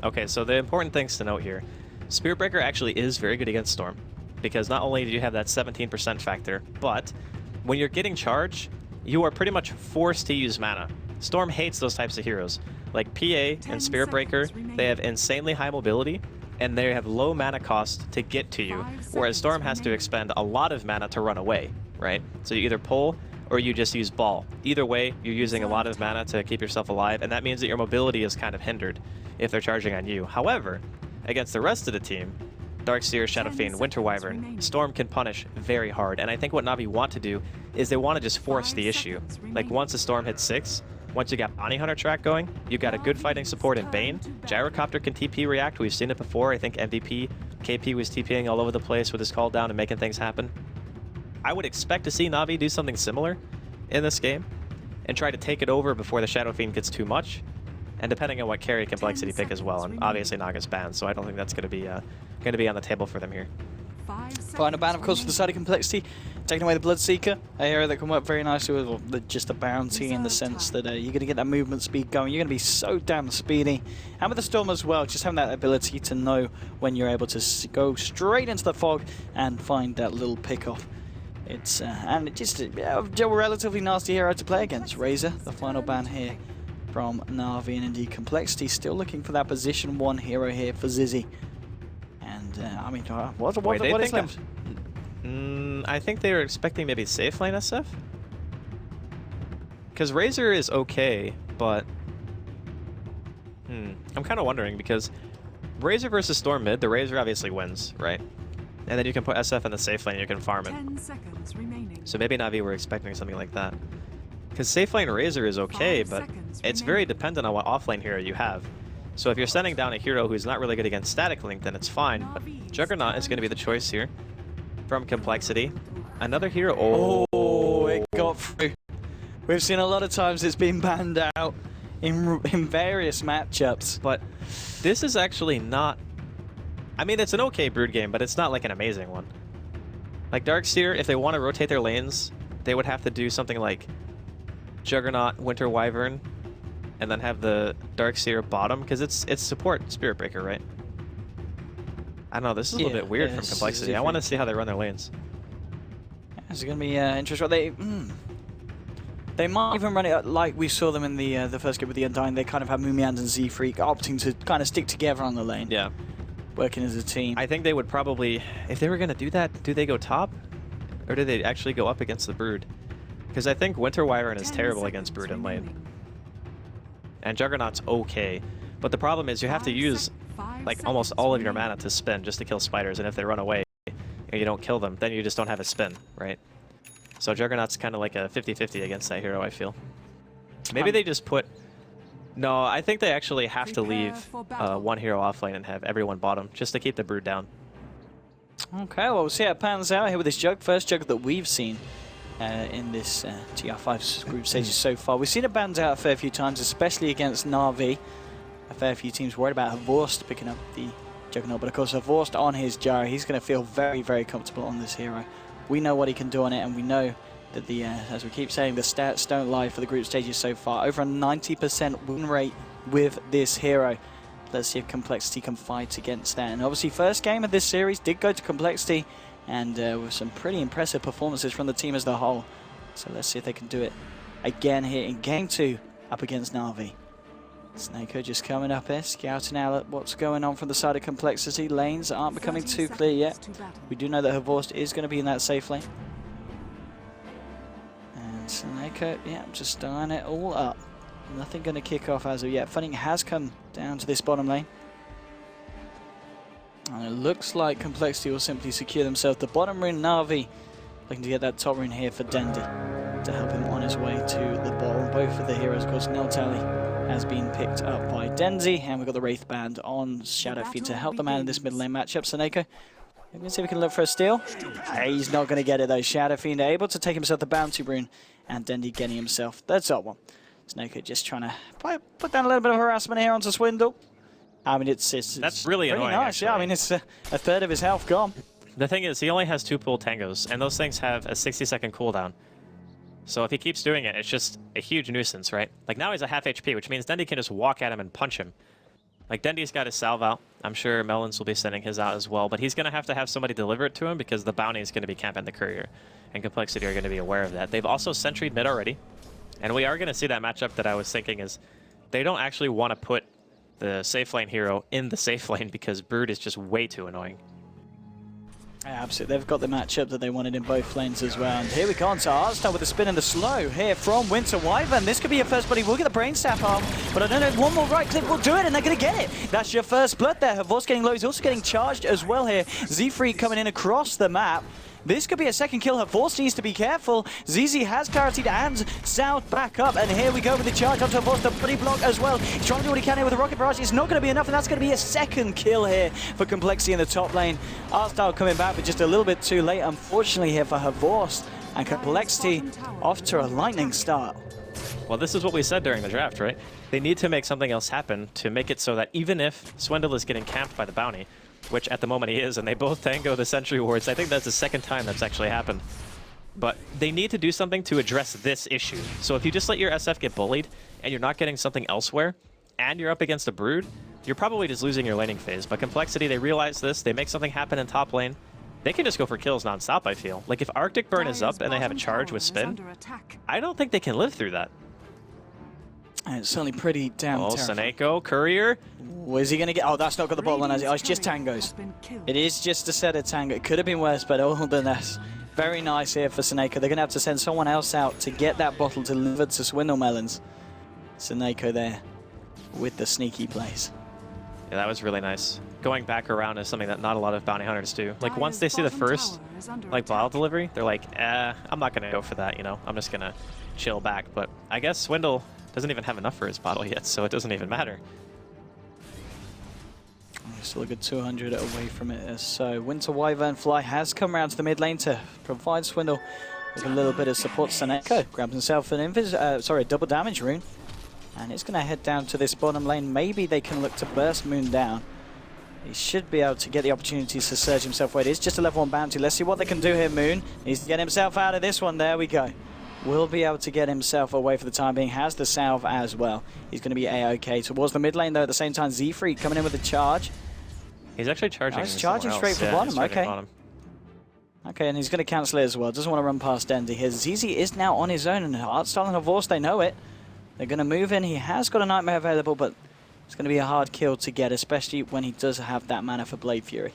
Okay, so the important things to note here. Spirit Breaker actually is very good against Storm, because not only do you have that 17% factor, but when you're getting charge, you are pretty much forced to use mana. Storm hates those types of heroes. Like PA and Spirit Breaker, they have insanely high mobility, and they have low mana cost to get to you, whereas Storm has to expend a lot of mana to run away, right? So you either pull or you just use ball. Either way, you're using a lot of mana to keep yourself alive, and that means that your mobility is kind of hindered if they're charging on you. However, against the rest of the team, Darkseer, Shadow Fiend, Winter Wyvern, Storm can punish very hard, and I think what Na'Vi want to do is they want to just force the issue. Like once a Storm hits 6, once you got Bounty Hunter track going, you got a good fighting support in Bane. Gyrocopter can TP react, we've seen it before. I think MVP, KP was TPing all over the place with his call down and making things happen. I would expect to see Na'Vi do something similar in this game and try to take it over before the Shadow Fiend gets too much. And depending on what carry complexity pick as well, and obviously Naga's banned, so I don't think that's going to be on the table for them here. Final ban, of course, for the side of complexity, taking away the Bloodseeker, a hero that can work very nicely with just a bounty in the sense that you're going to get that movement speed going. You're going to be so damn speedy, and with the Storm as well, just having that ability to know when you're able to go straight into the fog and find that little pick-off. It's and it just a relatively nasty hero to play against. Razor, the final ban here from Na'Vi, and indeed Complexity still looking for that position 1 hero here for Zizzy. And I mean, what is left? I think they were expecting maybe safe lane SF? Because Razor is okay, but I'm kind of wondering, because Razor versus Storm mid, the Razor obviously wins, right? And then you can put SF in the safe lane, you can farm it. 10 seconds remaining. So maybe Na'Vi were expecting something like that. Because safe lane Razor is okay, but it's very dependent on what offlane hero you have. So if you're sending down a hero who's not really good against static link, then it's fine. But Juggernaut is going to be the choice here from Complexity. Another hero. Oh, it got through. We've seen a lot of times it's been banned out in various matchups. But this is actually not... I mean, it's an okay Brood game, but it's not like an amazing one. Like Darkseer, if they want to rotate their lanes, they would have to do something like Juggernaut, Winter Wyvern, and then have the Darkseer bottom, because it's support Spirit Breaker, right? I don't know, this is a little bit weird from Complexity. I want to see how they run their lanes. It's going to be interesting. They might even run it like we saw them in the first game with the Undying. They kind of have Moomiand and Z-Freak opting to kind of stick together on the lane. Yeah. Working as a team. I think they would probably, if they were going to do that, do they go top? Or do they actually go up against the Brood? Because I think Winter Wyvern is terrible against Brood in lane. And Juggernaut's okay. But the problem is you have to use like almost all of your mana to spin just to kill spiders, and if they run away and you don't kill them, then you just don't have a spin, right? So Juggernaut's kind of like a 50-50 against that hero, I feel. Maybe they just put... No, I think they actually have to leave one hero offlane and have everyone bottom, just to keep the Brood down. Okay, well, we'll see how it pans out here with this Jug. First Jug that we've seen in this TR5 group stages so far. We've seen it banned out a fair few times, especially against Na'Vi. A fair few teams worried about Havorst picking up the Juggernaut, but of course Havorst on his Gyro, he's going to feel very, very comfortable on this hero. We know what he can do on it, and we know that the, as we keep saying, the stats don't lie for the group stages so far. Over a 90% win rate with this hero. Let's see if Complexity can fight against that. And obviously first game of this series did go to Complexity, and with some pretty impressive performances from the team as a whole. So let's see if they can do it again here in game 2 up against Na'Vi. Snako just coming up here, scouting out at what's going on from the side of Complexity. Lanes aren't becoming too clear yet. We do know that Havorst is going to be in that safe lane. And Snako, yeah, just eyeing it all up. Nothing going to kick off as of yet. Funning has come down to this bottom lane. And it looks like Complexity will simply secure themselves the bottom rune. Na'Vi looking to get that top rune here for Dendi to help him on his way to the bottom. Both of the heroes, of course, Neltally has been picked up by Denzi, and we've got the Wraith Band on Shadow Fiend to help them out in this mid lane matchup. Snako, let's see if we can look for a steal. He's not going to get it though. Shadow Fiend able to take himself the bounty rune, and Dendi getting himself the top one. Snako just trying to put down a little bit of harassment here onto Swindle. I mean, it's that's really annoying, nice. actually. Yeah, I mean, it's a third of his health gone. The thing is, he only has 2 pull tangos, and those things have a 60-second cooldown. So if he keeps doing it, it's just a huge nuisance, right? Like now he's a half HP, which means Dendi can just walk at him and punch him. Like, Dendy's got his salve out. I'm sure Melons will be sending his out as well, but he's going to have somebody deliver it to him because the bounty is going to be camping the courier, and Complexity are going to be aware of that. They've also sentryed mid already, and we are going to see that matchup that I was thinking is they don't actually want to put the safe lane hero in the safe lane because Brood is just way too annoying. Yeah, absolutely. They've got the matchup that they wanted in both lanes as well. And here we go on to Artstar with the spin and the slow here from Winter Wyvern. This could be your first buddy. We'll get the Brain Staff arm, but I don't know, one more right click will do it, and they're going to get it. That's your first blood there. Havos getting low. He's also getting charged as well here. Z-Freak coming in across the map. This could be a second kill. Havos needs to be careful. ZZ has clarity and South back up. And here we go with the charge onto Havos, the buddy block as well. He's trying to do what he can here with the rocket barrage. It's not going to be enough, and that's going to be a second kill here for Complexity in the top lane. Artstar coming back, but just a little bit too late, unfortunately, here for Havos. And Complexity off to a lightning start. Well, this is what we said during the draft, right? They need to make something else happen to make it so that even if Swindle is getting camped by the bounty, which at the moment he is, and they both tango the sentry wards. I think that's the second time that's actually happened. But they need to do something to address this issue. So if you just let your SF get bullied, and you're not getting something elsewhere, and you're up against a Brood, you're probably just losing your laning phase. But Complexity, they realize this, they make something happen in top lane, they can just go for kills non-stop, I feel. Like if Arctic Burn is up and they have a charge with spin, I don't think they can live through that. And it's certainly pretty damn terrifying. Seneko, Courier. Was he going to get... Oh, that's not got the bottle on, has it? Oh, it's just tangos. It is just a set of tango. It could have been worse, but other than that, very nice here for Seneko. They're going to have to send someone else out to get that bottle delivered to Swindle Melons. Seneko there with the sneaky plays. Yeah, that was really nice. Going back around is something that not a lot of bounty hunters do. Like, once they see the first, like, bottle delivery, they're like, I'm not going to go for that, you know? I'm just going to chill back. But I guess Swindle doesn't even have enough for his bottle yet, so it doesn't even matter. Still a good 200 away from it. So Winter Wyvern Fly has come around to the mid lane to provide Swindle with a little bit of support. Seneko grabs himself an a double damage rune, and it's going to head down to this bottom lane. Maybe they can look to burst Moon down. He should be able to get the opportunities to surge himself away. It is just a level 1 bounty. Let's see what they can do here. Moon needs to get himself out of this one. There we go. Will be able to get himself away for the time being. Has the salve as well. He's going to be A-OK. Towards the mid lane, though, at the same time, Z-Freak coming in with a charge. He's actually charging. Oh, he's charging straight for bottom. Okay. Okay, and he's going to cancel it as well. Doesn't want to run past Dendy here. ZZ is now on his own, and Artstar and Havos, they know it. They're going to move in. He has got a Nightmare available, but it's going to be a hard kill to get, especially when he does have that mana for Blade Fury.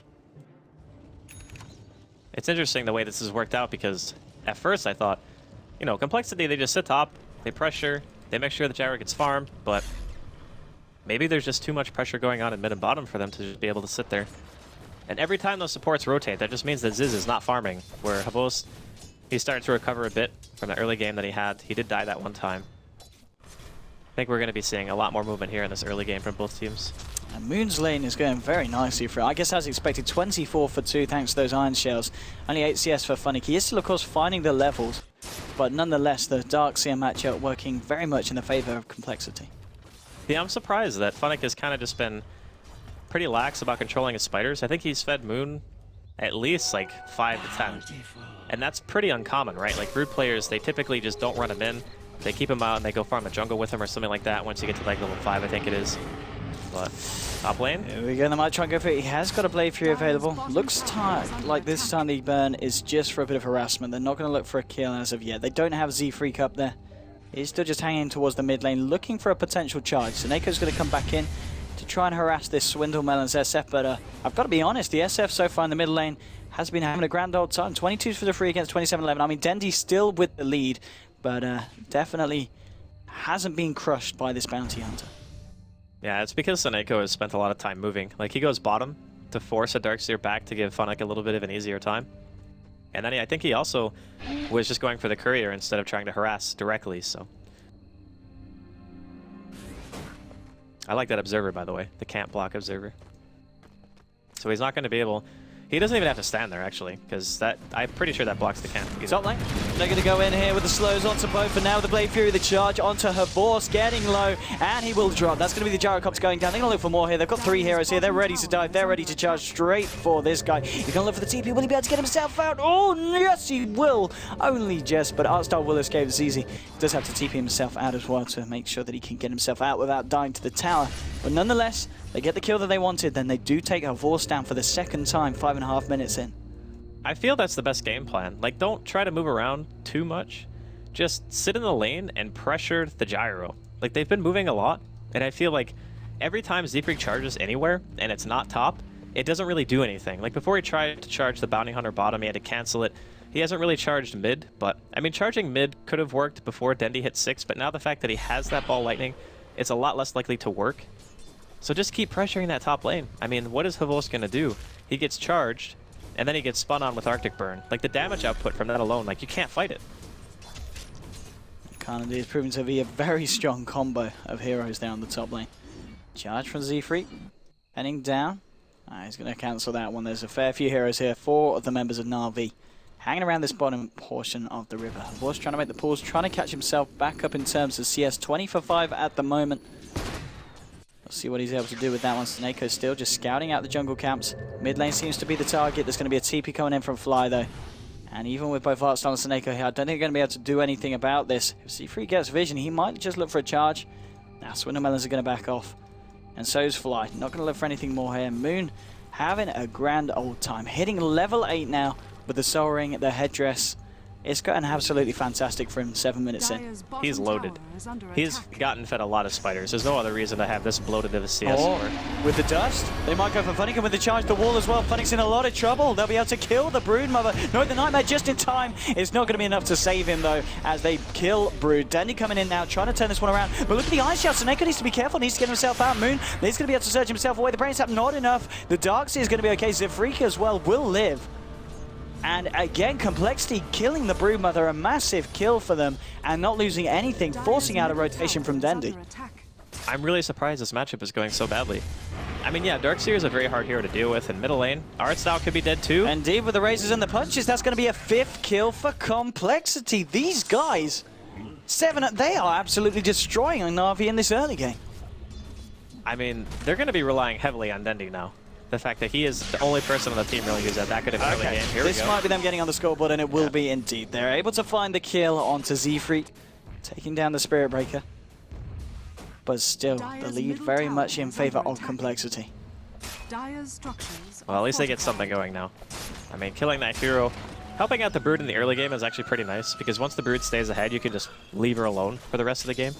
It's interesting the way this has worked out, because at first I thought, you know, Complexity, they just sit top, they pressure, they make sure the Gyro gets farmed, but maybe there's just too much pressure going on in mid and bottom for them to just be able to sit there. And every time those supports rotate, that just means that Ziz is not farming, where Havos, he's starting to recover a bit from the early game that he had. He did die that one time. I think we're going to be seeing a lot more movement here in this early game from both teams. And Moon's lane is going very nicely for it. I guess as expected, 24 for 2 thanks to those Iron Shells. Only 8 CS for Funnick. He is still, of course, finding the levels, but nonetheless, the Darkseer matchup working very much in the favor of Complexity. Yeah, I'm surprised that Funnick has kind of just been pretty lax about controlling his spiders. I think he's fed Moon at least like 5 to 10. And that's pretty uncommon, right? Like, Brood players, they typically just don't run him in. They keep him out and they go farm the jungle with him or something like that once you get to like level 5, I think it is. But top lane. Here we go, they might try and go for it. He has got a Blade Fury available. Looks like this time the burn is just for a bit of harassment. They're not going to look for a kill as of yet. They don't have Z-Freak up there. He's still just hanging towards the mid lane, looking for a potential charge. Seneco's going to come back in to try and harass this Swindle Melons SF, but I've got to be honest, the SF so far in the mid lane has been having a grand old time. 22 for the free against 27-11. I mean, Dendy still with the lead, but definitely hasn't been crushed by this bounty hunter. Yeah, it's because Seneko has spent a lot of time moving. Like, he goes bottom to force a Darkseer back to give Funnick a little bit of an easier time. And then I think he also was just going for the courier instead of trying to harass directly, so. I like that observer, by the way, the can't block observer. So he's not going to be able... He doesn't even have to stand there, actually, because that I'm pretty sure that blocks the camp. Top lane. They're going to go in here with the slows onto both, and now the Blade Fury, the charge onto Havos, getting low, and he will drop. That's going to be the Gyrocopter going down. They're going to look for more here. They've got 3 heroes here. They're ready to dive. They're ready to charge straight for this guy. He's going to look for the TP. Will he be able to get himself out? Oh, yes, he will. Only just, but Artstar will escape ZZ. He does have to TP himself out as well to make sure that he can get himself out without dying to the tower. But nonetheless, they get the kill that they wanted, then they do take a Vorst down for the second time, 5.5 minutes in. I feel that's the best game plan. Like, don't try to move around too much. Just sit in the lane and pressure the gyro. Like, they've been moving a lot, and I feel like every time zefreak charges anywhere and it's not top, it doesn't really do anything. Like, before he tried to charge the bounty hunter bottom, he had to cancel it. He hasn't really charged mid, but I mean, charging mid could have worked before Dendi hit 6, but now the fact that he has that ball lightning, it's a lot less likely to work. So just keep pressuring that top lane. I mean, what is Havost gonna do? He gets charged, and then he gets spun on with Arctic Burn. Like, the damage output from that alone, like, you can't fight it. Carnady is proven to be a very strong combo of heroes there on the top lane. Charge from zefreak, heading down. He's going to cancel that one. There's a fair few heroes here. 4 of the members of Na'Vi hanging around this bottom portion of the river. Was trying to make the pause, trying to catch himself back up in terms of CS. 20 for 5 at the moment. We'll see what he's able to do with that one. Snako still just scouting out the jungle camps. Mid lane seems to be the target. There's going to be a TP coming in from Fly though. And even with both Artstar and Snako here, I don't think they're going to be able to do anything about this. If zefreak gets vision, he might just look for a charge. Now Swindlemelons are going to back off. And so is Fly. Not going to look for anything more here. Moon having a grand old time. Hitting level 8 now with the Soul Ring, the headdress. It's gotten absolutely fantastic for him 7 minutes in. He's loaded. He's gotten fed a lot of spiders. There's no other reason to have this bloated of a CS. With the dust, they might go for Funnigan with the charge, the wall as well. Funnic's in a lot of trouble. They'll be able to kill the Broodmother. No, the Nightmare just in time. It's not going to be enough to save him though, as they kill Brood. Dendi coming in now, trying to turn this one around. But look at the Ice Shout. Snako needs to be careful, needs to get himself out. Moon, he's going to be able to search himself away. The Brain Sap, not enough. The Darkseer is going to be okay. zefreak as well will live. And again, Complexity killing the Broodmother, a massive kill for them, and not losing anything, forcing out a rotation from Dendi. I'm really surprised this matchup is going so badly. I mean, yeah, Darkseer is a very hard hero to deal with in middle lane. Artstyle could be dead too. Indeed, with the razors and the punches, that's going to be a 5th kill for Complexity. These guys, 7, they are absolutely destroying Na'Vi in this early game. I mean, they're going to be relying heavily on Dendi now. The fact that he is the only person on the team really who's had that good of an early game. Here this might be them getting on the scoreboard, and it will be indeed. They're able to find the kill onto zefreak, taking down the Spirit Breaker. But still, the lead very much in favor of Complexity. Well, at least they get something going now. I mean, killing that hero, helping out the Brood in the early game is actually pretty nice, because once the Brood stays ahead, you can just leave her alone for the rest of the game,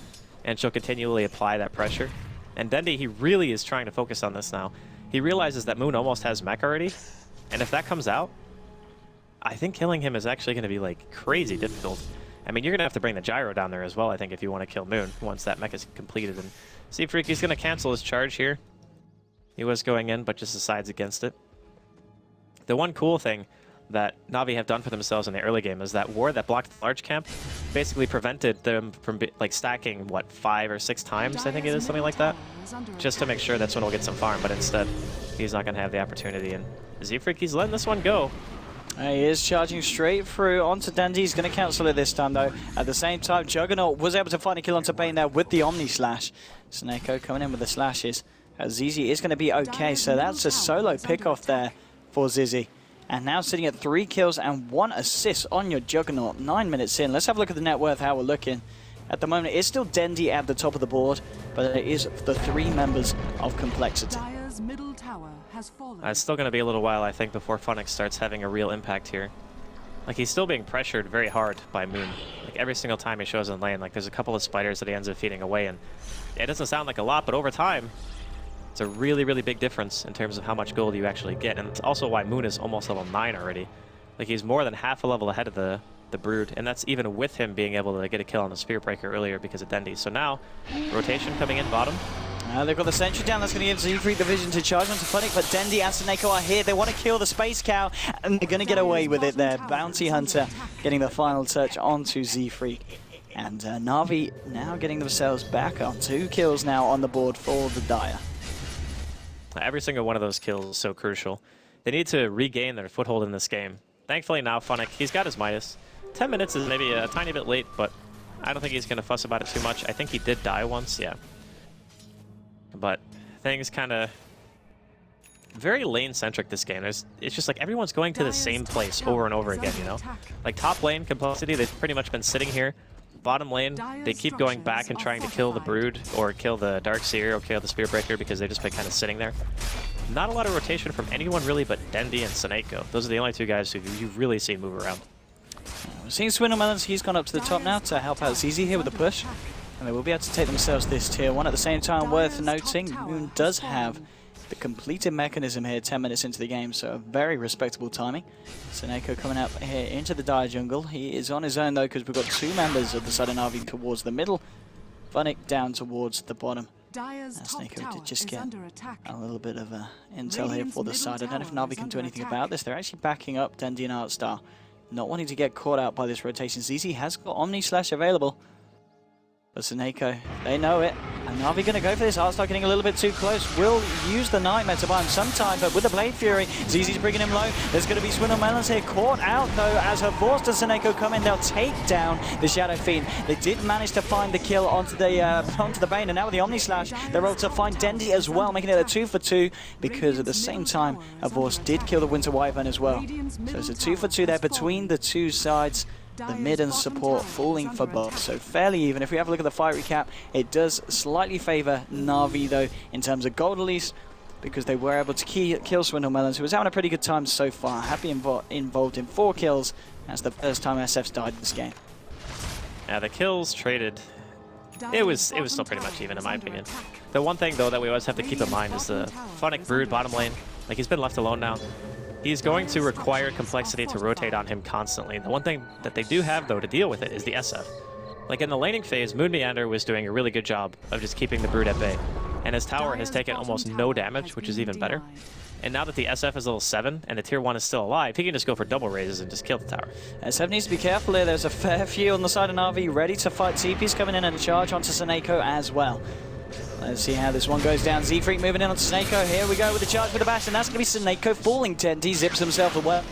and she'll continually apply that pressure. And Dendi, he really is trying to focus on this now. He realizes that Moon almost has mech already, and if that comes out, I think killing him is actually going to be like crazy difficult. I mean, you're going to have to bring the gyro down there as well, I think, if you want to kill Moon once that mech is completed. And zefreak, he's going to cancel his charge here. He was going in, but just decides against it. The one cool thing that Na'Vi have done for themselves in the early game is that ward that blocked the large camp basically prevented them from like stacking, what, 5 or 6 times, I think it is, something like that, just to make sure that Swindle gets some farm, but instead he's not going to have the opportunity. And zefreak, he's letting this one go. He is charging straight through onto Dendi. He's going to cancel it this time though. At the same time, Juggernaut was able to find a kill onto Bane there with the Omni Slash. Snako coming in with the slashes. Zizi is going to be okay, so that's a solo pick-off there for Zizi. And now sitting at 3 kills and 1 assist on your Juggernaut. 9 minutes in. Let's have a look at the net worth, how we're looking. At the moment, it's still Dendi at the top of the board, but it is the 3 members of Complexity. Middle tower has fallen. It's still going to be a little while, I think, before Funix starts having a real impact here. Like, he's still being pressured very hard by Moon. Like, every single time he shows in lane, like, there's a couple of spiders that he ends up feeding away, and it doesn't sound like a lot, but over time, it's a really, really big difference in terms of how much gold you actually get. And it's also why Moon is almost level 9 already. Like, he's more than half a level ahead of the Brood, and that's even with him being able to get a kill on the Spirit Breaker earlier because of Dendi. So now, rotation coming in bottom. They've got the sentry down. That's going to give zefreak the vision to charge onto Funnic, but Dendi and Snako are here. They want to kill the Space Cow, and they're going to get away with it there. Bounty Hunter getting the final touch onto zefreak. And Na'Vi now getting themselves back on 2 kills now on the board for the Dire. Every single one of those kills is so crucial. They need to regain their foothold in this game. Thankfully now Funnic, he's got his Midas. 10 minutes is maybe a tiny bit late, but I don't think he's going to fuss about it too much. I think he did die once, yeah. But things kind of very lane-centric this game. It's just like everyone's going to the same place over and over again, you know? Like top lane, Complexity, they've pretty much been sitting here bottom lane, they keep going back and trying to kill the Brood or kill the Darkseer or kill the Spearbreaker because they've just been kind of sitting there. Not a lot of rotation from anyone really but Dendi and Seneko. Those are the only two guys who you've really seen move around. We're seeing Swindlemelons, he's gone up to the top now to help out ZZ here with the push. And they will be able to take themselves this tier 1. At the same time, worth noting, Moon does have the completed mechanism here 10 minutes into the game, so a very respectable timing. Seneko coming up here into the Dire jungle. He is on his own though because we've got 2 members of the side of Na'Vi towards the middle. Funnick down towards the bottom. Seneko did just get a little bit of intel here for the side. I don't know if Na'Vi can do anything about this. They're actually backing up Dendi and Artstar, not wanting to get caught out by this rotation. ZZ has got Omni Slash available. But Seneko, they know it. And Na'Vi going to go for this. Artstar getting a little bit too close. Will use the Nightmare to buy him some time, but with the Blade Fury, ZZ's bringing him low. There's going to be Swindlemelons here. Caught out, though, as her Force and Seneko come in. They'll take down the Shadow Fiend. They did manage to find the kill onto the Bane, and now with the Omni Slash, they're able to find Dendi as well, making it a 2 for 2, because at the same time, Force did kill the Winter Wyvern as well. So it's a 2 for 2 there between the two sides. The mid and support falling for both, so fairly even. If we have a look at the fight recap, it does slightly favour Na'Vi though in terms of gold at least, because they were able to kill Swindlemelons, who was having a pretty good time so far. Happy involved in 4 kills. That's the first time SF's died in this game. Yeah, the kills traded, it was still pretty much even in my opinion. The one thing though that we always have to keep in mind is the Funnick Brood bottom lane. Like, he's been left alone now. He's going to require complexity to rotate on him constantly. The one thing that they do have, though, to deal with it is the SF. Like, in the laning phase, Moon Meander was doing a really good job of just keeping the Brood at bay. And his tower has taken almost no damage, which is even better. And now that the SF is level 7 and the tier 1 is still alive, he can just go for double raises and just kill the tower. SF needs to be careful here. There's a fair few on the side of Na'Vi ready to fight. TP's coming in and a charge onto Seneko as well. Let's see how this one goes down. Z-Freak moving in onto Seneko. Here we go with the charge with the bash, and that's going to be Seneko falling 10. He zips himself away.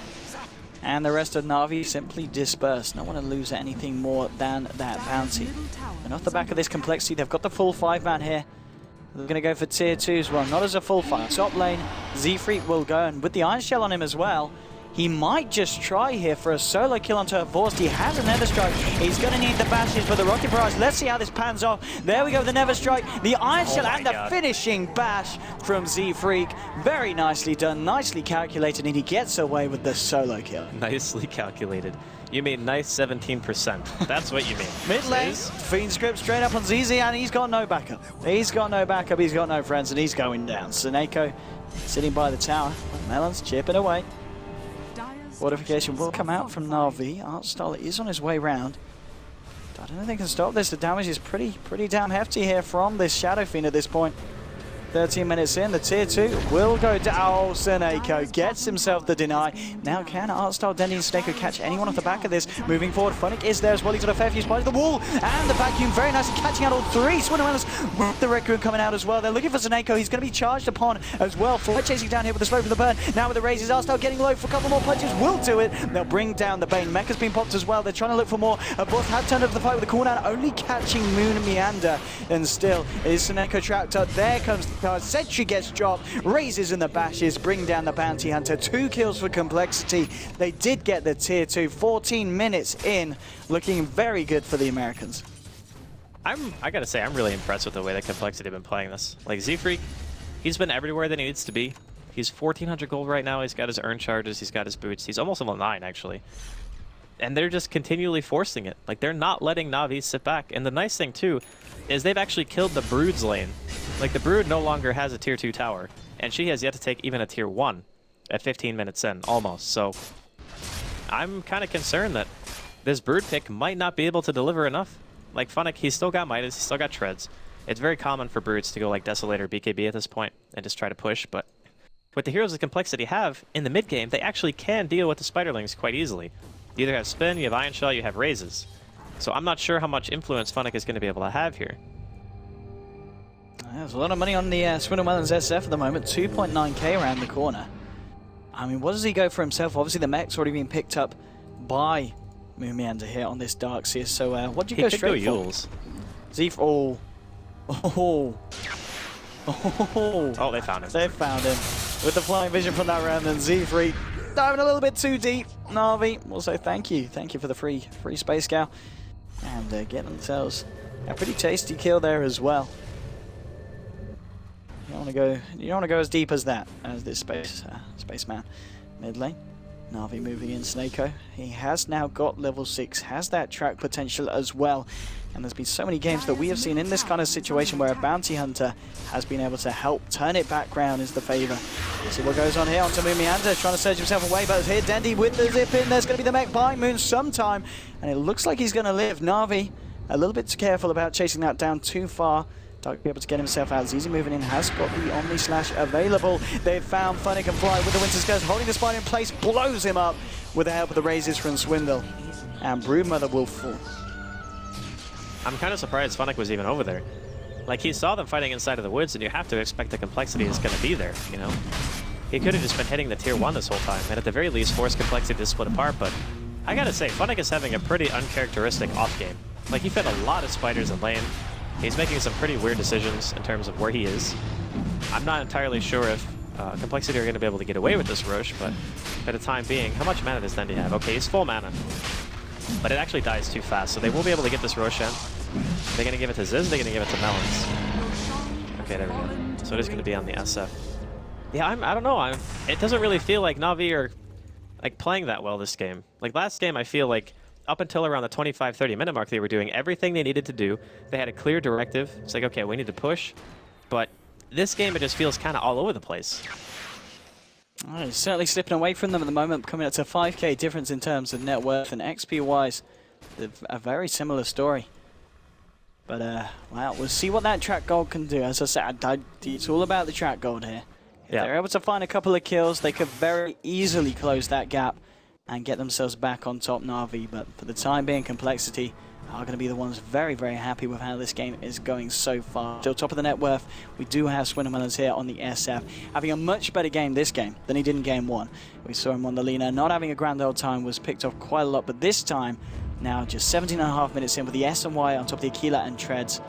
And the rest of Na'Vi simply disperse. No one to lose anything more than that bounty. And off the back of this complexity, they've got the full 5-man here. They're going to go for tier 2 as well, not as a full fight. Top lane, Z-Freak will go, and with the Iron Shell on him as well, he might just try here for a solo kill onto her Force. He has a Nether Strike. He's going to need the bashes for the Rocket Barrage. Let's see how this pans off. There we go, the Nether Strike, the Iron Shell, and the finishing bash from Z-Freak. Very nicely done, nicely calculated, and he gets away with the solo kill. Nicely calculated. You mean nice 17%. That's what you mean. Mid lane, Fiend script straight up on ZZ, and he's got no backup. He's got no backup, he's got no friends, and he's going down. Seneko sitting by the tower. Melon's chipping away. Fortification will come out from Na'Vi. Artstar is on his way round. I don't think they can stop this. The damage is pretty damn hefty here from this Shadow Fiend at this point. 13 minutes in, the tier 2 will go down. Oh, Seneko gets himself the deny. Now can Artstar, Dendi, and Seneko catch anyone off the back of this? Moving forward, Funnick is there as well. He's got a fair few spies. The wall and the vacuum very nicely catching out all 3. Swindlemelons with the Raccoon coming out as well. They're looking for Seneko. He's going to be charged upon as well. Flight chasing down here with the slow from the burn. Now with the raises, Artstar getting low for a couple more punches. Will do it. They'll bring down the Bane. Mecha's been popped as well. They're trying to look for more. Both have turned up the fight with the cooldown, only catching Moon and Meander. And still is Seneko trapped up. There comes the card. Sentry gets dropped, raises in the bashes, bring down the bounty hunter. 2 kills for complexity. They did get the tier 2. 14 minutes in, looking very good for the Americans. I gotta say, I'm really impressed with the way that complexity have been playing this. Like, Z-Freak, he's been everywhere that he needs to be. He's 1,400 gold right now. He's got his earn charges. He's got his boots. He's almost level 9 actually. And they're just continually forcing it. Like, they're not letting Na'Vi sit back. And the nice thing too is they've actually killed the Brood's lane. Like, the Brood no longer has a tier 2 tower, and she has yet to take even a tier 1 at 15 minutes in, almost. So I'm kind of concerned that this Brood pick might not be able to deliver enough. Like, Funnick, he's still got Midas, he's still got Treads. It's very common for Broods to go like Desolator, BKB at this point and just try to push, but with the heroes of complexity have, in the mid game, they actually can deal with the Spiderlings quite easily. You either have Spin, you have Iron Shell, you have Raises. So I'm not sure how much influence Funnick is going to be able to have here. There's a lot of money on the Swindlemelons SF at the moment. 2.9k around the corner. I mean, what does he go for himself? Obviously, the mech's already been picked up by Moon Meander here on this Darkseer. So what do you go straight for? Yules. Oh, they found him. They found him. With the flying vision from that round, and Z-Freak diving a little bit too deep. Na'Vi will say thank you. Thank you for the free space cow. And get themselves a pretty tasty kill there as well. You don't want to go as deep as that, as this spaceman. Mid lane, Na'Vi moving in. Snako, he has now got level 6, has that track potential as well. And there's been so many games that we have seen in this kind of situation where a bounty hunter has been able to help turn it back round is the favour. See what goes on here onto Mumianda, trying to surge himself away, but here Dendi with the zip in. There's going to be the mech by Moon sometime, and it looks like he's going to live. Na'Vi a little bit too careful about chasing that down too far. Dark be able to get himself out. Zizi moving in, has got the Omni Slash available. They've found Funny can fly with the Winter's Curse, holding the spider in place, blows him up with the help of the raises from Swindle. And Broodmother will fall. I'm kind of surprised Funnick was even over there. Like, he saw them fighting inside of the woods, and you have to expect the complexity is going to be there, you know? He could have just been hitting the tier 1 this whole time, and at the very least force complexity to split apart, but I gotta say, Funnick is having a pretty uncharacteristic off game. Like, he fed a lot of spiders in lane. He's making some pretty weird decisions in terms of where he is. I'm not entirely sure if Complexity are going to be able to get away with this Roche, but for the time being, how much mana does Dendi have? Okay, he's full mana. But it actually dies too fast, so they will be able to get this Roche in. They're going to give it to Ziz, they're going to give it to Melons. Okay, there we go. So it is going to be on the SF. Yeah, I don't know. It doesn't really feel like Na'Vi are like playing that well this game. Like last game, I feel like up until around the 25-30 minute mark, they were doing everything they needed to do. They had a clear directive. It's like, okay, we need to push. But this game, it just feels kind of all over the place. Oh, it's certainly slipping away from them at the moment, coming up to 5k difference in terms of net worth, and XP-wise, a very similar story. But, wow, we'll see what that track gold can do. As I said, it's all about the track gold here. If they're able to find a couple of kills, they could very easily close that gap and get themselves back on top Na'Vi. But for the time being, Complexity are going to be the ones very, very happy with how this game is going so far. Still top of the net worth, we do have Swindlemelons here on the SF, having a much better game this game than he did in game 1. We saw him on the Lina, not having a grand old time, was picked off quite a lot, but this time, now just 17.5 minutes in with the S and Y on top of the Aquila and Treads.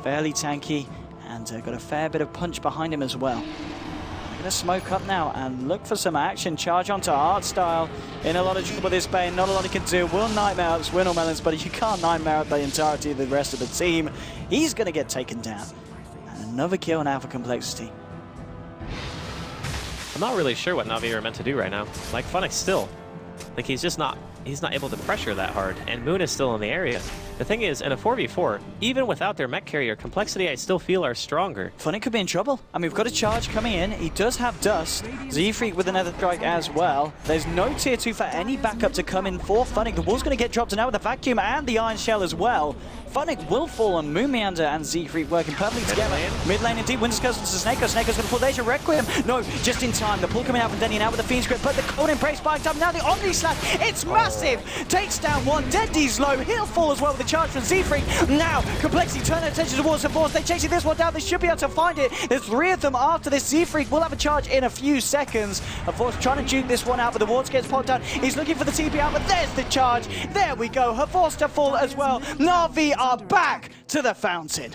Fairly tanky, and got a fair bit of punch behind him as well. Going to smoke up now and look for some action. Charge onto Artstyle. In a lot of trouble this Bane. Not a lot he can do. Will nightmare out Swindlemelons, but you can't nightmare out the entirety of the rest of the team. He's going to get taken down. And another kill now for Complexity. I'm not really sure what Na'Vi are meant to do right now. Like, Funnick still. Like, he's not able to pressure that hard, and Moon is still in the area. The thing is, in a 4v4, even without their mech carrier, Complexity I still feel are stronger. Funnick could be in trouble. I mean, we've got a charge coming in. He does have Dust. Z-Freak with another strike as well. There's no tier 2 for any backup to come in for Funnick. The wall's going to get dropped now with the Vacuum and the Iron Shell as well. Funnick will fall on Mumianda and Z-Freak working perfectly together. Mid lane indeed. Winter's Curse to Snako. Snako's going to fall. There's your Requiem. No, just in time. The pull coming out from Dendi now with the Fiend's Grip. But the Cold Embrace spiked up. Now the Omni Slash. It's massive. Takes down one. Dendi's low. He'll fall as well with the charge from Z-Freak. Now, Complexity turn their attention towards the Force. They're chasing this one down. They should be able to find it. There's 3 of them after this. Z-Freak will have a charge in a few seconds. Of course, trying to juke this one out, but the wards gets popped down. He's looking for the TP out, but there's the charge. There we go. Her force to fall as well. Na'Vi are back to the fountain.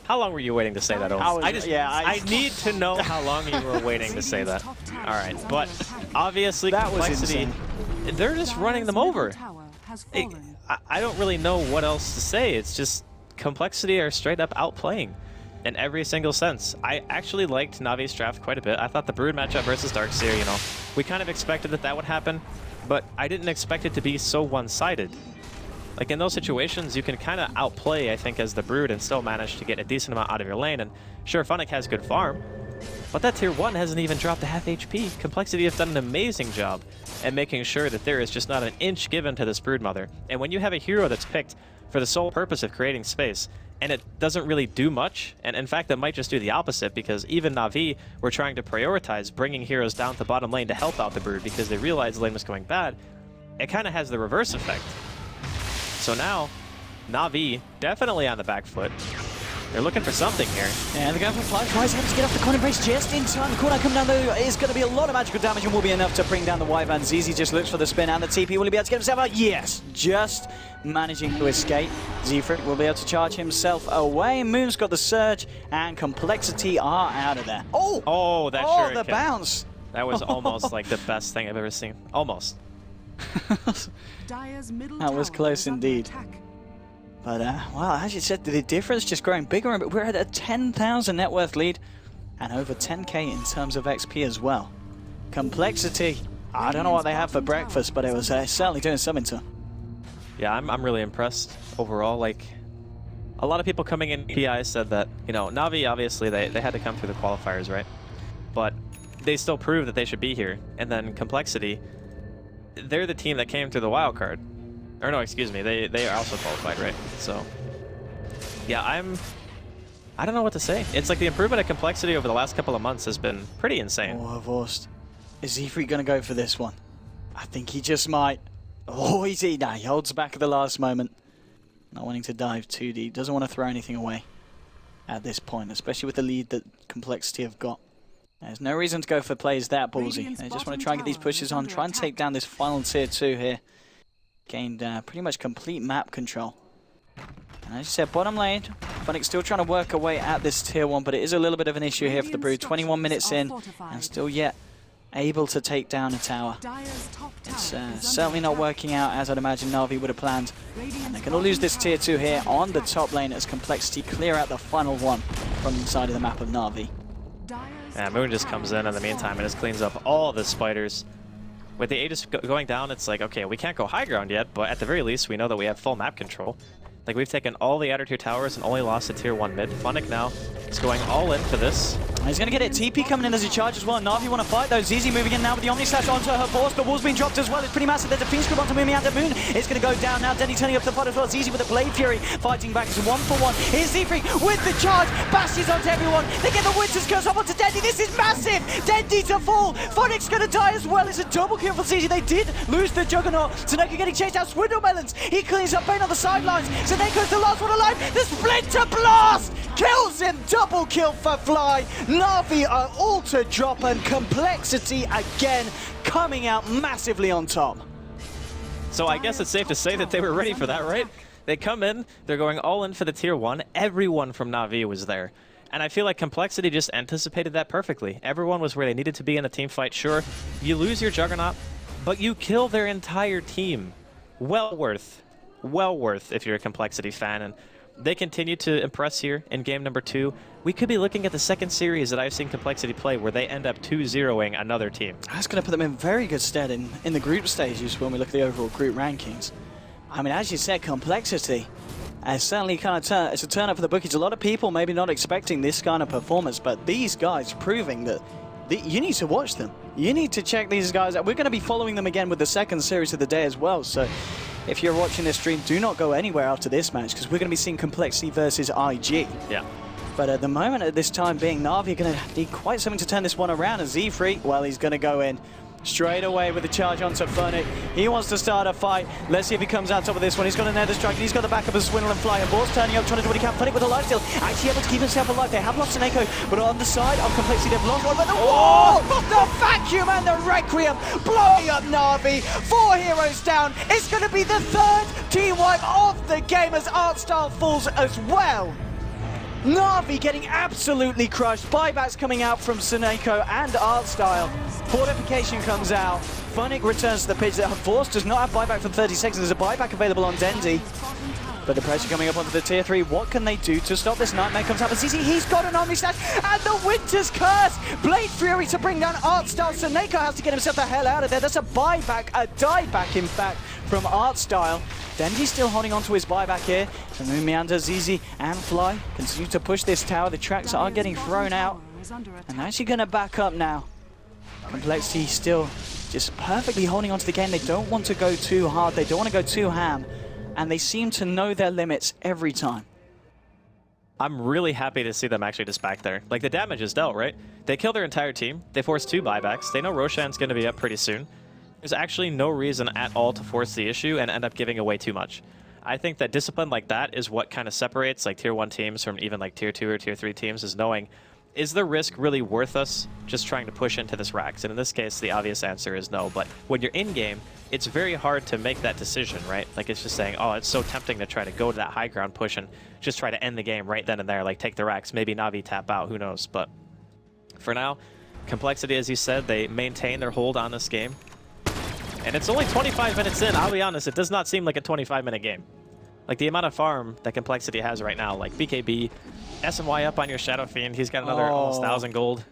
How long were you waiting to say that, Owen? I need to know how long you were waiting to say that. All right, but obviously that was Complexity, they're just running them over. I don't really know what else to say. It's just Complexity are straight up outplaying in every single sense. I actually liked Navi's draft quite a bit. I thought the Brood matchup versus Darkseer, you know, we kind of expected that would happen, but I didn't expect it to be so one-sided. Like, in those situations, you can kind of outplay, I think, as the Brood and still manage to get a decent amount out of your lane. And sure, Funnick has good farm, but that tier 1 hasn't even dropped a half HP. Complexity has done an amazing job at making sure that there is just not an inch given to this Broodmother. And when you have a hero that's picked for the sole purpose of creating space, and it doesn't really do much, and in fact, it might just do the opposite, because even Na'Vi were trying to prioritize bringing heroes down to bottom lane to help out the Brood because they realized the lane was going bad. It kind of has the reverse effect. So now, Na'Vi definitely on the back foot. They're looking for something here. And the guy from Fly tries to get off the corner brace just in time. The corner coming down though is going to be a lot of magical damage and will be enough to bring down the Wyvern. ZZ just looks for the spin and the TP. Will he be able to get himself out? Yes, just managing to escape. Z-Freak will be able to charge himself away. Moon's got the surge and Complexity are out of there. Oh, that the bounce. That was almost like the best thing I've ever seen. Almost. Dire's middle That was tower close is under indeed. attack. But, well, as you said, the difference just growing bigger and we're at a 10,000 net worth lead and over 10k in terms of XP as well. Complexity. I don't know what they have for breakfast, but it was certainly doing something to them. Yeah, I'm really impressed overall. Like, a lot of people coming in PI said that, you know, Na'Vi, obviously, they had to come through the qualifiers, right? But they still proved that they should be here. And then Complexity, they're the team that came through the wild card. Or no, excuse me, they are also qualified, right? So, yeah, I don't know what to say. It's like the improvement of Complexity over the last couple of months has been pretty insane. Oh, Vorst. Is Zefree going to go for this one? I think he just might. Oh, he holds back at the last moment. Not wanting to dive too deep. Doesn't want to throw anything away at this point, especially with the lead that Complexity have got. There's no reason to go for plays that ballsy. They just want to try and get these pushes on, try and take down this final tier 2 here. Gained pretty much complete map control. And as you said, bottom lane, Funnick's still trying to work away at this tier 1, but it is a little bit of an issue here for the Brood. 21 minutes in, and still yet able to take down a tower. It's certainly not working out as I'd imagine Na'Vi would have planned. And they're going to lose this tier 2 here on the top lane as Complexity clear out the final one from inside of the map of Na'Vi. Yeah, Moon just comes in the meantime and just cleans up all the spiders. With the Aegis going down, it's like, okay, we can't go high ground yet, but at the very least, we know that we have full map control. Like, we've taken all the outer tier towers and only lost the tier 1 mid. Funnick now is going all in for this. He's going to get it. TP coming in as he charges as well. Na'Vi want to fight though. ZZ moving in now with the Omni Slash onto her force. The wall's being dropped as well. It's pretty massive. There's a Fiend Scoop onto Mumianda Moon. It's going to go down now. Dendy turning up to the pot as well. ZZ with a Blade Fury fighting back. It's 1-for-1. Here's Zefree with the charge. Bashes onto everyone. They get the Winter's Curse up onto Dendy. This is massive. Dendy to fall. Funnick's going to die as well. It's a double kill for ZZ. They did lose the Juggernaut. Tanaka getting chased out. Swindle Melons. He cleans up Bane on the sidelines. Taneko's the last one alive. The Splinter Blast kills him. Double kill for Fly. Na'Vi are all to drop and Complexity again coming out massively on top. So I guess it's safe to say that they were ready for that, right? They come in, they're going all in for the tier 1. Everyone from Na'Vi was there. And I feel like Complexity just anticipated that perfectly. Everyone was where they needed to be in a team fight. Sure, you lose your Juggernaut, but you kill their entire team. Well worth if you're a Complexity fan. And they continue to impress here in game number 2. We could be looking at the second series that I've seen Complexity play where they end up 2-0ing another team. That's going to put them in very good stead in the group stages when we look at the overall group rankings. I mean, as you said, Complexity has certainly kind of it's a turn up for the bookies. A lot of people maybe not expecting this kind of performance, but these guys proving that you need to watch them. You need to check these guys out. We're going to be following them again with the second series of the day as well. So if you're watching this stream, do not go anywhere after this match because we're going to be seeing Complexity versus IG. Yeah. But at the moment, at this time being, Na'Vi are going to need quite something to turn this one around. And Zefree, well, he's going to go in straight away with the charge onto Funnick. He wants to start a fight. Let's see if he comes out top of this one. He's got a Nether Strike. He's got the backup of Swindle and Fly. And Ball's turning up, trying to do what he can. Funnick with a life steal. Actually able to keep himself alive. They have lost Taneko, but on the side of Complexity, they've lost one. But the wall! The vacuum and the Requiem blowing up Na'Vi. 4 heroes down. It's going to be the 3rd team wipe of the game as Artstyle falls as well. Na'Vi getting absolutely crushed. Buybacks coming out from Taneko and Artstyle. Fortification comes out. Funnick returns to the pitch. Force does not have buyback for 30 seconds. There's a buyback available on Dendy. But the pressure coming up onto the tier 3. What can they do to stop this? Nightmare comes out for CC. He's got an Omni Slash and the Winter's Curse. Blade Fury to bring down Artstyle. Taneko has to get himself the hell out of there. That's a buyback, a dieback in fact, from Artstyle. Dendy's still holding on to his buyback here. And Meander, ZZ and Fly continue to push this tower. The tracks are getting thrown out. And actually going to back up now. Complexity still just perfectly holding on to the game. They don't want to go too hard. They don't want to go too ham. And they seem to know their limits every time. I'm really happy to see them actually just back there. Like, the damage is dealt, right? They kill their entire team. They force 2 buybacks. They know Roshan's going to be up pretty soon. There's actually no reason at all to force the issue and end up giving away too much. I think that discipline like that is what kind of separates like tier 1 teams from even like tier 2 or tier 3 teams, is knowing, is the risk really worth us just trying to push into this Rax? And in this case, the obvious answer is no. But when you're in-game, it's very hard to make that decision, right? Like, it's just saying, oh, it's so tempting to try to go to that high ground push and just try to end the game right then and there, like take the Rax, maybe Na'Vi tap out, who knows. But for now, Complexity, as you said, they maintain their hold on this game. And it's only 25 minutes in. I'll be honest, it does not seem like a 25-minute game. Like, the amount of farm that Complexity has right now, like BKB, SMY up on your Shadow Fiend, he's got another almost 1,000 gold.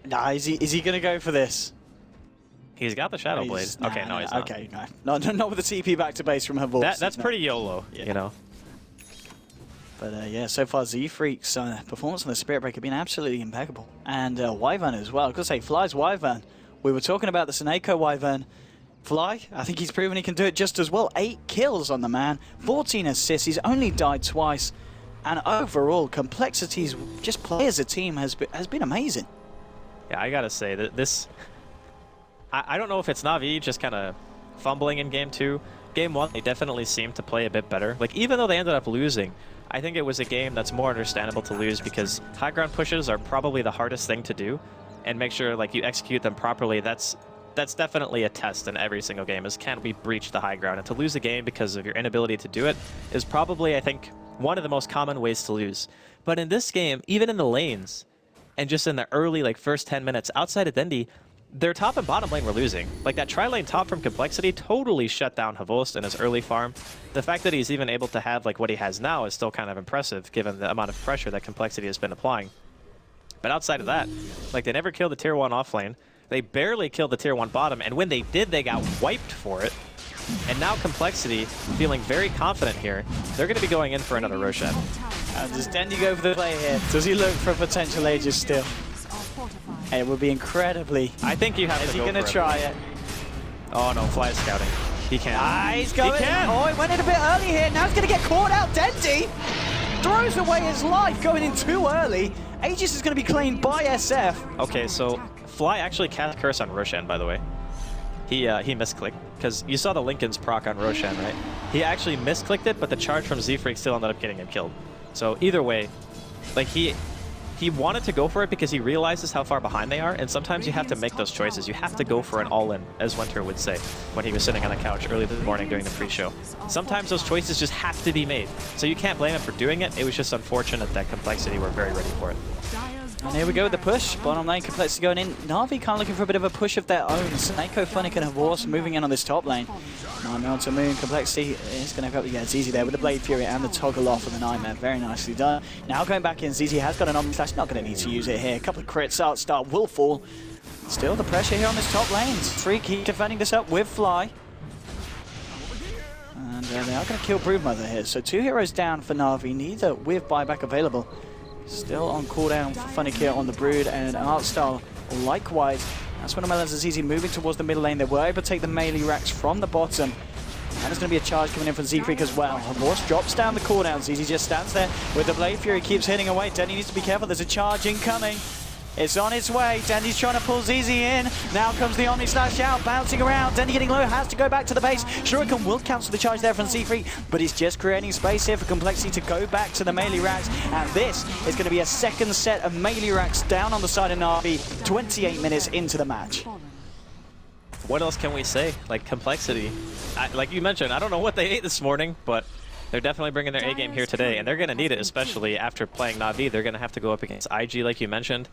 Nah, is he going to go for this? He's got the Shadow Blade. Okay, no, he's not. Okay, no. Not with the TP back to base from her voice. That's pretty YOLO, you know. But yeah, so far Z-Freak's performance on the Spirit Breaker has been absolutely impeccable. And Wyvern as well. I could say Fly's Wyvern. We were talking about the Seneko Wyvern. Fly, I think he's proven he can do it just as well. 8 kills on the man, 14 assists. He's only died twice. And overall, Complexity's just play as a team has been amazing. Yeah, I gotta say that this... I don't know if it's Na'Vi just kind of fumbling in Game 2. Game 1, they definitely seemed to play a bit better. Like, even though they ended up losing, I think it was a game that's more understandable to lose because high ground pushes are probably the hardest thing to do. And make sure, like, you execute them properly. That's definitely a test in every single game, is can we breach the high ground? And to lose a game because of your inability to do it is probably, I think, one of the most common ways to lose. But in this game, even in the lanes, and just in the early, like, first 10 minutes, outside of Dendi, their top and bottom lane were losing. Like, that tri-lane top from Complexity totally shut down Havost in his early farm. The fact that he's even able to have, like, what he has now is still kind of impressive, given the amount of pressure that Complexity has been applying. But outside of that, like, they never killed the tier 1 off lane. They barely killed the tier 1 bottom, and when they did, they got wiped for it. And now Complexity, feeling very confident here, they're going to be going in for another Roshan. Does Dendi go for the play here? Does he look for a potential Aegis still? It would be incredibly... I think you have to go for it. Is he going to try it? Oh no, Fly is scouting. He can't. Ah, he's going. He can. Oh, he went in a bit early here. Now he's going to get caught out. Dendi throws away his life going in too early. Aegis is going to be claimed by SF. Okay, so Fly actually cast Curse on Roshan, by the way. He misclicked, because you saw the Lincoln's proc on Roshan, right? He actually misclicked it, but the charge from Z-Freak still ended up getting him killed. So either way, like, he wanted to go for it because he realizes how far behind they are, and sometimes you have to make those choices. You have to go for an all-in, as Winter would say when he was sitting on the couch early this morning during the pre-show. Sometimes those choices just have to be made, so you can't blame him for doing it. It was just unfortunate that Complexity were very ready for it. And here we go with the push. Bottom lane, Complexity going in. Na'Vi kind of looking for a bit of a push of their own. Seneko, Funnick, and Havorce moving in on this top lane. Nightmare to Moon. Complexity is going to go. Yeah, it's easy there with the Blade Fury and the toggle off of the Nightmare. Very nicely done. Now going back in, ZZ has got an Omni Slash. Not going to need to use it here. A couple of crits. Start will fall. Still the pressure here on this top lane. Free keep defending this up with Fly. And they are going to kill Broodmother here. So 2 heroes down for Na'Vi, neither with buyback available. Still on cooldown for Funnick here on the Brood, and Artstyle likewise. That's when Melons is easy moving towards the middle lane. They were able to take the melee racks from the bottom. And there's going to be a charge coming in from Z-Freak as well. Havorce drops down the cooldown. ZZ just stands there with the Blade Fury, keeps hitting away. Dendi needs to be careful. There's a charge incoming. It's on its way. Dendi's trying to pull ZZ in. Now comes the Omni Slash out, bouncing around. Dendi getting low, has to go back to the base. Shuriken will cancel the charge there from Z-Freak, but he's just creating space here for Complexity to go back to the melee racks. And this is going to be a second set of melee racks down on the side of Na'Vi, 28 minutes into the match. What else can we say? Like, Complexity, like you mentioned, I don't know what they ate this morning, but they're definitely bringing their A game here today, and they're going to need it, especially after playing Na'Vi. They're going to have to go up against IG, like you mentioned.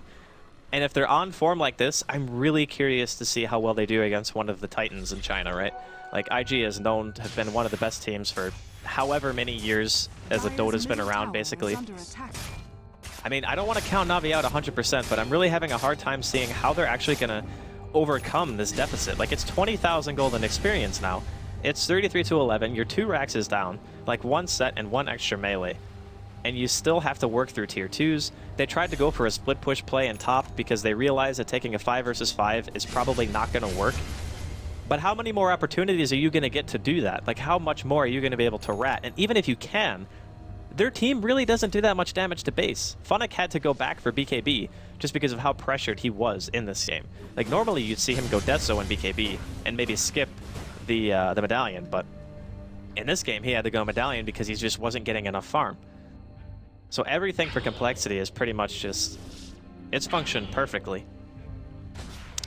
And if they're on form like this, I'm really curious to see how well they do against one of the Titans in China, right? Like, IG is known to have been one of the best teams for however many years as the Dota's been around, basically. I mean, I don't want to count Na'Vi out 100%, but I'm really having a hard time seeing how they're actually going to overcome this deficit. Like, it's 20,000 golden experience now. It's 33-11, your 2 racks is down, like 1 set and 1 extra melee. And you still have to work through tier 2s. They tried to go for a split push play in top because they realized that taking a 5 versus 5 is probably not going to work. But how many more opportunities are you going to get to do that? Like, how much more are you going to be able to rat? And even if you can, their team really doesn't do that much damage to base. Funnick had to go back for BKB just because of how pressured he was in this game. Like, normally you'd see him go Deathso in BKB and maybe skip the Medallion, but in this game he had to go Medallion because he just wasn't getting enough farm. So everything for Complexity is pretty much just, it's functioned perfectly.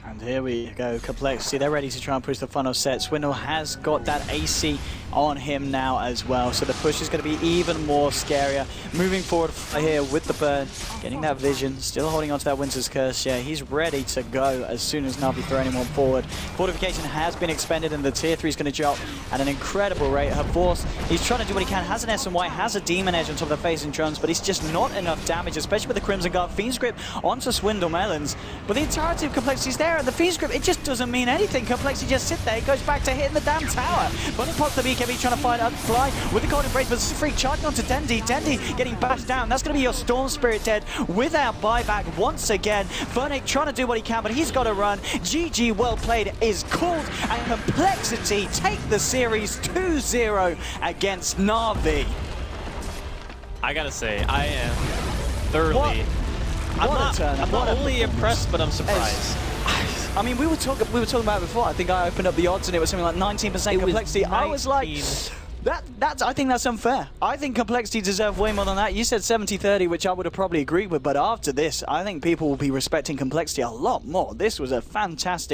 And here we go, Complexity, they're ready to try and push the final set. Swindle has got that AC on him now as well, so the push is going to be even more scarier. Moving forward here with the burn, getting that vision, still holding on to that Winter's Curse. Yeah, he's ready to go as soon as Na'Vi throw anyone forward. Fortification has been expended and the tier 3 is going to drop at an incredible rate. Her Force, he's trying to do what he can, has an S&Y, has a Demon Edge on top of the face and drums, but it's just not enough damage, especially with the Crimson Guard. Fiend's Grip onto Swindle Melons, but the entirety of Complexity's there, and the Fiend's Grip, it just doesn't mean anything. Complexity just sit there, it goes back to hitting the damn tower. But it pops the BKB trying to find out fly with the Golden Embrace, but Freak charging onto Dendi. Dendi getting bashed down. That's going to be your Storm Spirit dead without buyback once again. Vernick trying to do what he can, but he's got to run. GG, well played is called, and Complexity take the series 2-0 against Na'Vi. I gotta say, I am thoroughly... I'm not only impressed, but I'm surprised. I mean, we were talking about it before. I think I opened up the odds and it was something like 19% Complexity. I was like, I think that's unfair. I think Complexity deserve way more than that. You said 70-30, which I would have probably agreed with, but after this, I think people will be respecting Complexity a lot more. This was a fantastic